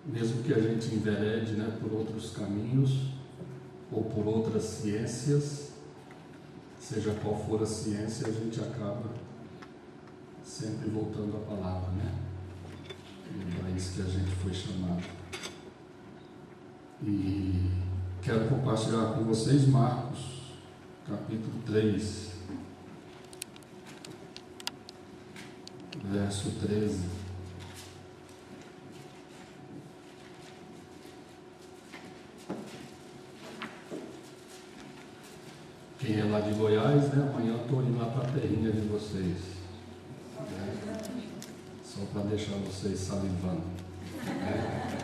mesmo que a gente enverede, né, por outros caminhos ou por outras ciências, seja qual for a ciência, a gente acaba sempre voltando à palavra, né? E é para isso que a gente foi chamado. E quero compartilhar com vocês Marcos, capítulo 3, verso 13. Quem é lá de Goiás, né? Amanhã eu estou indo lá para a terrinha de vocês, né? Só para deixar vocês salivando, né?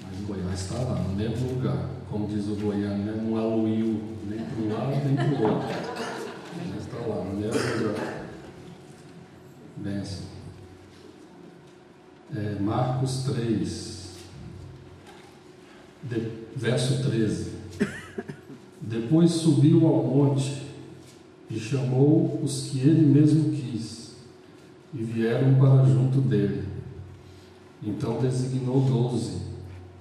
Mas Goiás está lá, no mesmo lugar, como diz o goiano, né? Não aluiu nem para um lado nem para o outro, mas está lá, no mesmo lugar. Benção. Marcos 3, verso 13. Depois subiu ao monte e chamou os que ele mesmo quis, e vieram para junto dele. Então designou 12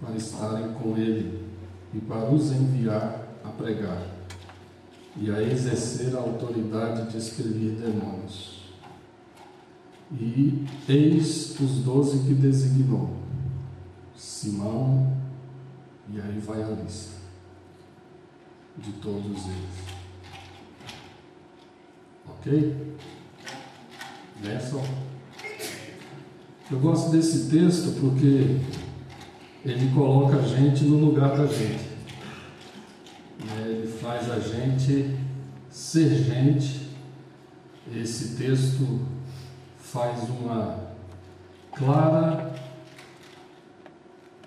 para estarem com ele e para os enviar a pregar e a exercer a autoridade de expelir demônios. E eis os 12 que designou: Simão, e aí vai a lista de todos eles. Ok? Nessa. Eu gosto desse texto porque ele coloca a gente no lugar da gente, né? Ele faz a gente ser gente. Esse texto faz uma clara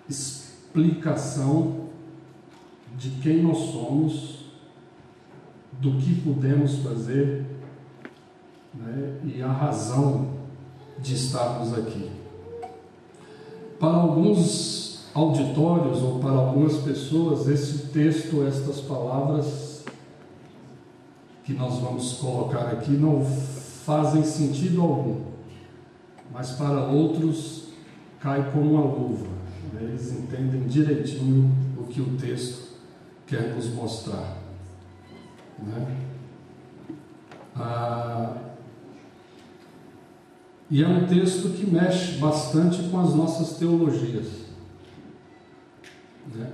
explicação de quem nós somos, do que podemos fazer, né, e a razão de estarmos aqui. Para alguns auditórios ou para algumas pessoas, esse texto, estas palavras que nós vamos colocar aqui não fazem sentido algum, mas para outros cai como uma luva, né? Eles entendem direitinho o que o texto quer nos mostrar, né? E é um texto que mexe bastante com as nossas teologias, né?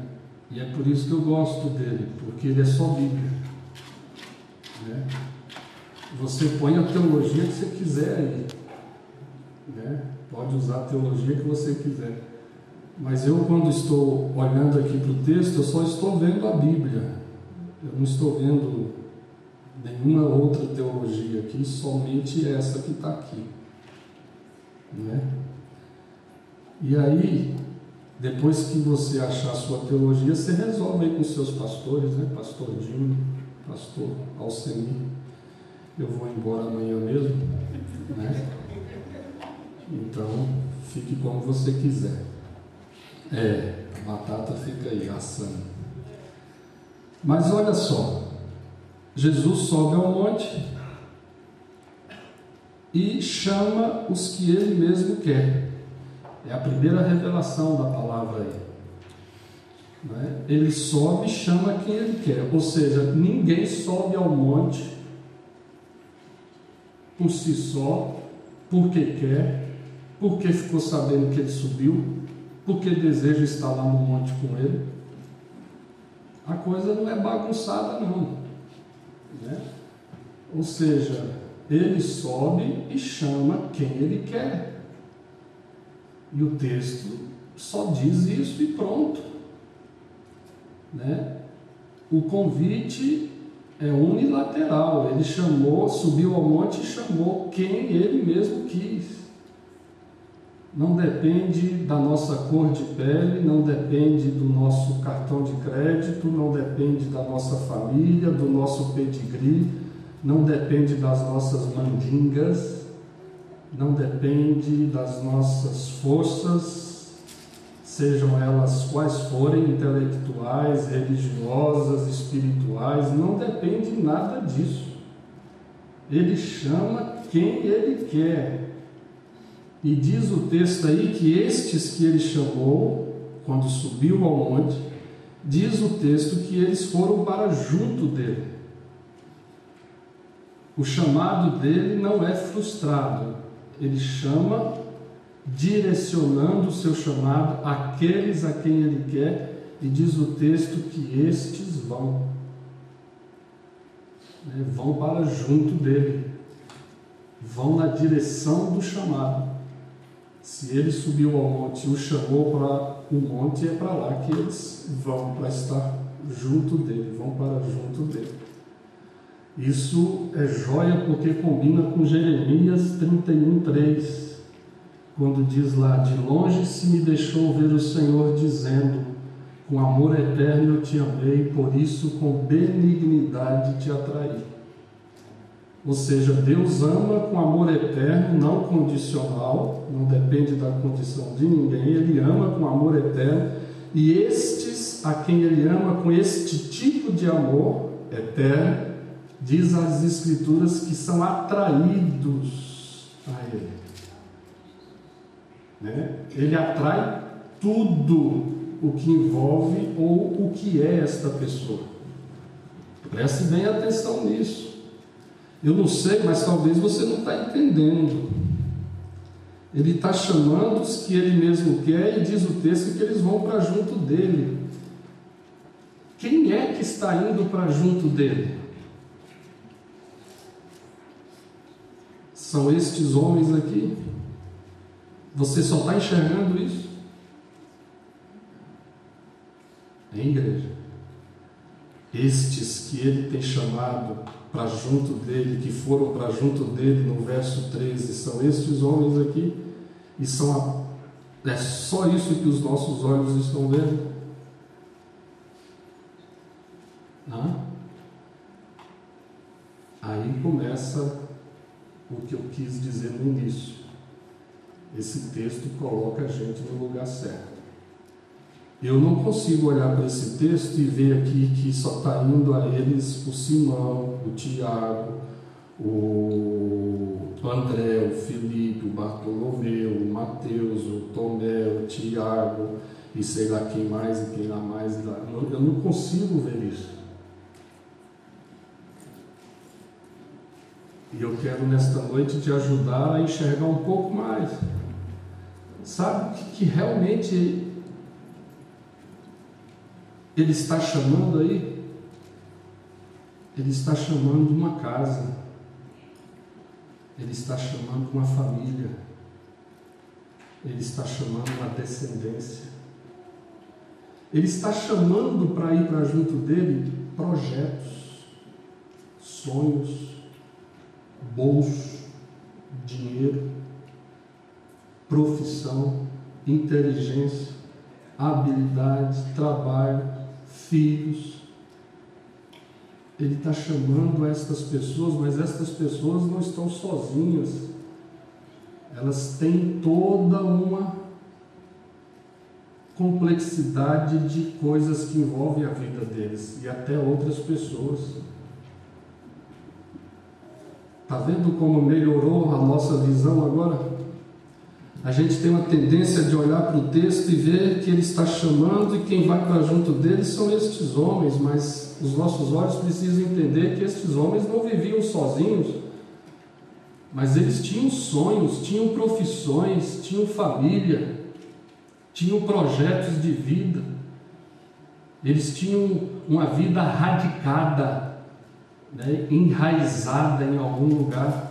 E é por isso que eu gosto dele, porque ele é só Bíblia, né? Você põe a teologia que você quiser aí, né? Pode usar a teologia que você quiser. Mas eu, quando estou olhando aqui para o texto, eu só estou vendo a Bíblia. Eu não estou vendo nenhuma outra teologia aqui, somente essa que está aqui, né? E aí, depois que você achar a sua teologia, você resolve aí com seus pastores, né? Pastor Dinho, pastor Alcemir. Eu vou embora amanhã mesmo, né? Então, fique como você quiser. A batata fica aí, assando. Mas olha só, Jesus sobe ao monte e chama os que ele mesmo quer. É a primeira revelação da palavra aí, né? Ele sobe e chama quem ele quer, ou seja, ninguém sobe ao monte por si só, porque quer, porque ficou sabendo que ele subiu, porque deseja estar lá no monte com ele. A coisa não é bagunçada não, né? Ou seja, ele sobe e chama quem ele quer, e o texto só diz isso e pronto, né? O convite é unilateral. Ele chamou, subiu ao monte e chamou quem ele mesmo quis. Não depende da nossa cor de pele, não depende do nosso cartão de crédito, não depende da nossa família, do nosso pedigree, não depende das nossas mandingas, não depende das nossas forças, sejam elas quais forem, intelectuais, religiosas, espirituais, não depende nada disso. Ele chama quem ele quer. E diz o texto aí que estes que ele chamou, quando subiu ao monte, diz o texto que eles foram para junto dele. O chamado dele não é frustrado. Ele chama direcionando o seu chamado àqueles a quem ele quer, e diz o texto que estes vão para junto dele, vão na direção do chamado. Se ele subiu ao monte e o chamou para o monte, é para lá que eles vão, para estar junto dele, vão para junto dele. Isso é joia porque combina com Jeremias 31:3, quando diz lá: de longe se me deixou ver o Senhor dizendo, com amor eterno eu te amei, por isso com benignidade te atraí. Ou seja, Deus ama com amor eterno, não condicional, não depende da condição de ninguém. Ele ama com amor eterno, e estes a quem ele ama com este tipo de amor eterno, diz as Escrituras que são atraídos a ele. Ele atrai tudo o que envolve ou o que é esta pessoa. Preste bem atenção nisso. Eu não sei, mas talvez você não está entendendo. Ele está chamando os que ele mesmo quer, e diz o texto que eles vão para junto dele. Quem é que está indo para junto dele? São estes homens aqui. Você só está enxergando isso? Em igreja. Estes que ele tem chamado para junto dele, que foram para junto dele no verso 13, são estes homens aqui, e é só isso que os nossos olhos estão vendo? Aí começa o que eu quis dizer no início. Esse texto coloca a gente no lugar certo. Eu não consigo olhar para esse texto e ver aqui que só está indo a eles o Simão, o Tiago, o André, o Felipe, o Bartolomeu, o Mateus, o Tomé, o Tiago, e sei lá quem mais e quem lá mais. Eu não consigo ver isso. E eu quero nesta noite te ajudar a enxergar um pouco mais. Sabe o que realmente ele está chamando aí? Ele está chamando uma casa. Ele está chamando uma família. Ele está chamando uma descendência. Ele está chamando para ir para junto dele projetos, sonhos, bolso, dinheiro, profissão, inteligência, habilidade, trabalho, filhos. Ele está chamando estas pessoas, mas estas pessoas não estão sozinhas. Elas têm toda uma complexidade de coisas que envolvem a vida deles e até outras pessoas. Está vendo como melhorou a nossa visão agora? A gente tem uma tendência de olhar para o texto e ver que ele está chamando, e quem vai para junto dele são estes homens, mas os nossos olhos precisam entender que estes homens não viviam sozinhos, mas eles tinham sonhos, tinham profissões, tinham família, tinham projetos de vida, eles tinham uma vida radicada, enraizada em algum lugar.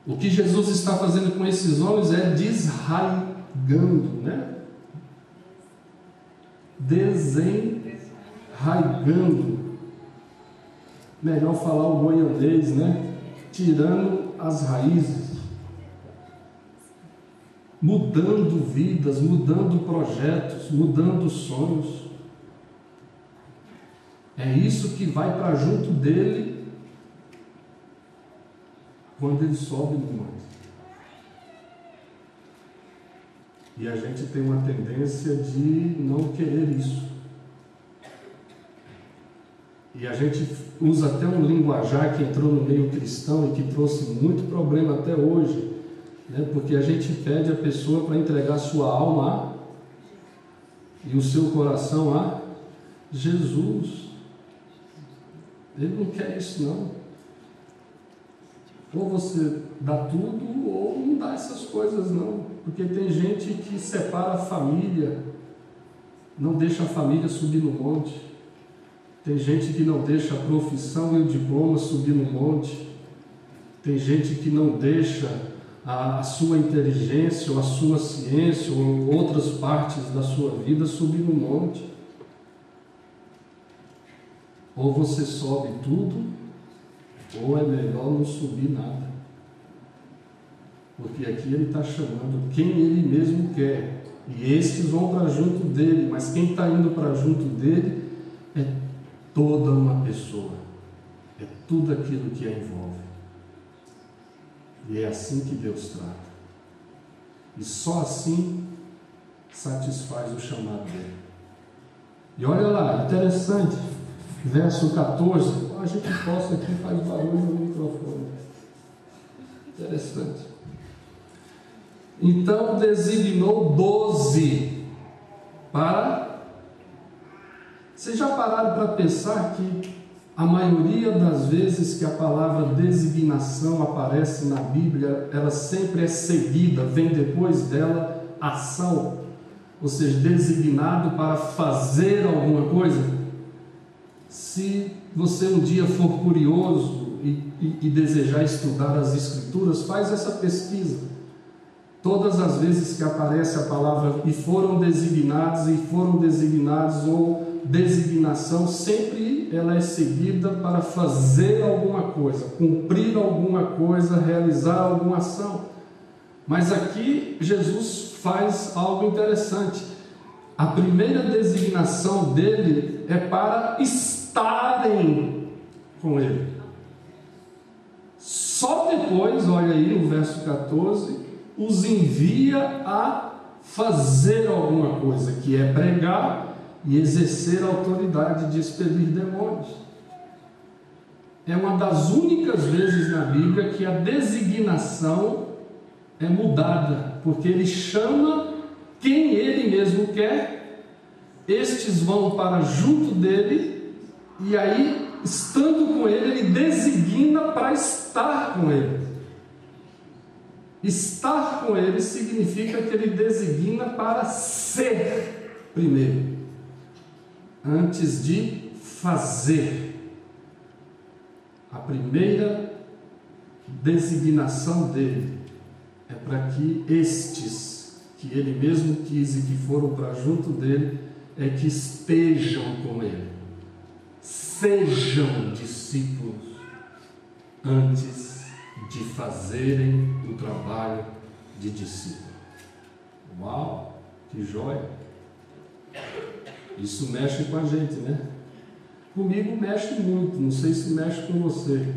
O que Jesus está fazendo com esses homens é desraigando, desenraigando. Melhor falar o goianês, tirando as raízes, mudando vidas, mudando projetos, mudando sonhos. É isso que vai para junto dele quando ele sobe no monte. E a gente tem uma tendência de não querer isso. E a gente usa até um linguajar que entrou no meio cristão e que trouxe muito problema até hoje, né? Porque a gente pede a pessoa para entregar sua alma e o seu coração a Jesus. Ele não quer isso, não. Ou você dá tudo ou não dá essas coisas, não. Porque tem gente que separa a família, não deixa a família subir no monte. Tem gente que não deixa a profissão e o diploma subir no monte. Tem gente que não deixa a sua inteligência, ou a sua ciência, ou outras partes da sua vida subir no monte. Ou você sobe tudo, ou é melhor não subir nada. Porque aqui ele está chamando quem ele mesmo quer. E estes vão para junto dele, mas quem está indo para junto dele é toda uma pessoa. É tudo aquilo que a envolve. E é assim que Deus trata. E só assim satisfaz o chamado dele. E olha lá, interessante, verso 14. A gente posta aqui, faz barulho no microfone. Interessante. Então designou 12 para... Vocês já pararam para pensar que a maioria das vezes que a palavra designação aparece na Bíblia, ela sempre é seguida, vem depois dela ação, ou seja, designado para fazer alguma coisa? Se você um dia for curioso e desejar estudar as Escrituras, faz essa pesquisa. Todas as vezes que aparece a palavra e foram designados ou designação, sempre ela é seguida para fazer alguma coisa, cumprir alguma coisa, realizar alguma ação. Mas aqui Jesus faz algo interessante. A primeira designação dele é para estarem com ele. Só depois, olha aí no verso 14, os envia a fazer alguma coisa, que é pregar e exercer a autoridade de expelir demônios. É uma das únicas vezes na Bíblia que a designação é mudada, porque ele chama quem ele mesmo quer, estes vão para junto dele, e aí, estando com ele, ele designa para estar com ele. Estar com ele significa que ele designa para ser primeiro, antes de fazer. A primeira designação dele é para que estes, que ele mesmo quis e que foram para junto dele, é que estejam com ele, sejam discípulos, antes de fazerem o trabalho de discípulo. Uau, que joia! Isso mexe com a gente, né? Comigo mexe muito, não sei se mexe com você.